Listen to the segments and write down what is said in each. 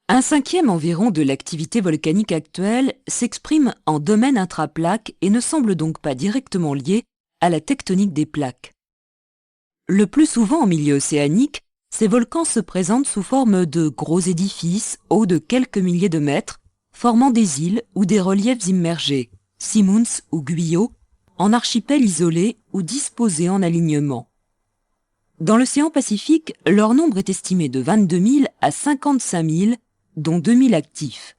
Un cinquième environ de l'activité volcanique actuelle s'exprime en domaine intraplaque et ne semble donc pas directement lié à la tectonique des plaques. Le plus souvent en milieu océanique, ces volcans se présentent sous forme de gros édifices hauts de quelques milliers de mètres, formant des îles ou des reliefs immergés, seamounts ou guyot, en archipels isolés ou disposés en alignement. Dans l'océan Pacifique, leur nombre est estimé de 22 000 à 55 000, dont 2 000 actifs.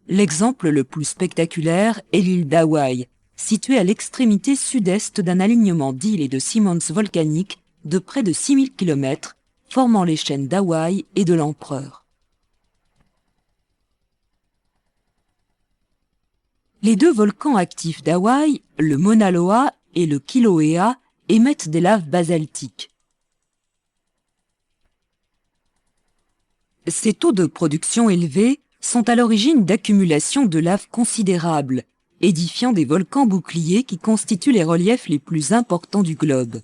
L'exemple le plus spectaculaire est l'île d'Hawaï, située à l'extrémité sud-est d'un alignement d'îles et de seamounts volcaniques de près de 6 000 km, formant les chaînes d'Hawaï et de l'Empereur. Les deux volcans actifs d'Hawaï, le Mauna Loa et le Kilauea, émettent des laves basaltiques. Ces taux de production élevés sont à l'origine d'accumulations de lave considérables, édifiant des volcans boucliers qui constituent les reliefs les plus importants du globe.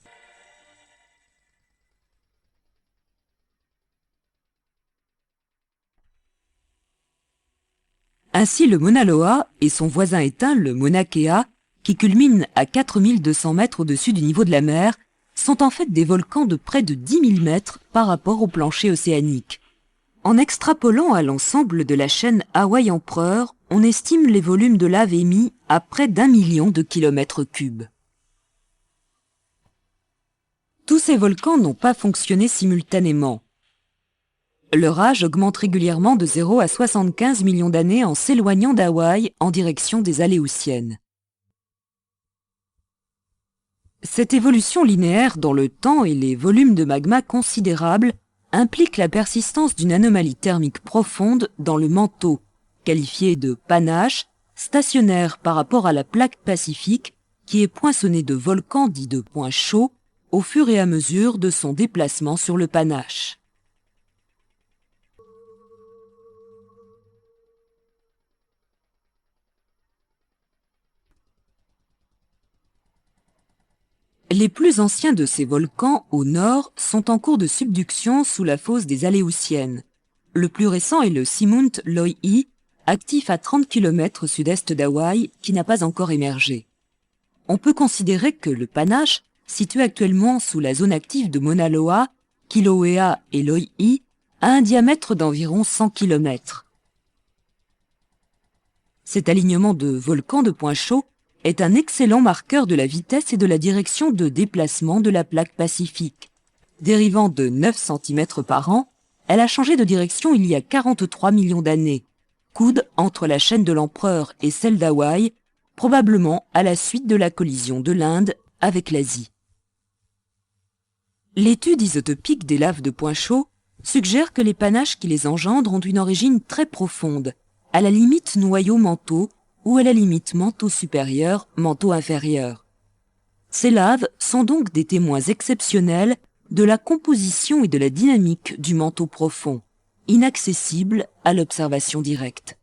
Ainsi, le Mauna Loa et son voisin éteint, le Mauna Kea, qui culmine à 4200 mètres au-dessus du niveau de la mer, sont en fait des volcans de près de 10 000 mètres par rapport au plancher océanique. En extrapolant à l'ensemble de la chaîne Hawaï-Empereur, on estime les volumes de lave émis à près d'1 million de kilomètres cubes. Tous ces volcans n'ont pas fonctionné simultanément. Leur âge augmente régulièrement de 0 à 75 millions d'années en s'éloignant d'Hawaï en direction des Aléoutiennes. Cette évolution linéaire dans le temps et les volumes de magma considérables implique la persistance d'une anomalie thermique profonde dans le manteau, qualifié de panache, stationnaire par rapport à la plaque pacifique, qui est poinçonnée de volcans dits de points chauds au fur et à mesure de son déplacement sur le panache. Les plus anciens de ces volcans, au nord, sont en cours de subduction sous la fosse des Aléoutiennes. Le plus récent est le Seamount Loihi, actif à 30 km sud-est d'Hawaï, qui n'a pas encore émergé. On peut considérer que le panache, situé actuellement sous la zone active de Mauna Loa, Kilauea et Loihi, a un diamètre d'environ 100 km. Cet alignement de volcans de points chauds est un excellent marqueur de la vitesse et de la direction de déplacement de la plaque pacifique. Dérivant de 9 cm par an, elle a changé de direction il y a 43 millions d'années, coude entre la chaîne de l'Empereur et celle d'Hawaï, probablement à la suite de la collision de l'Inde avec l'Asie. L'étude isotopique des laves de points chauds suggère que les panaches qui les engendrent ont une origine très profonde, à la limite noyau-manteau ou à la limite manteau supérieur, manteau inférieur. Ces laves sont donc des témoins exceptionnels de la composition et de la dynamique du manteau profond, inaccessible à l'observation directe.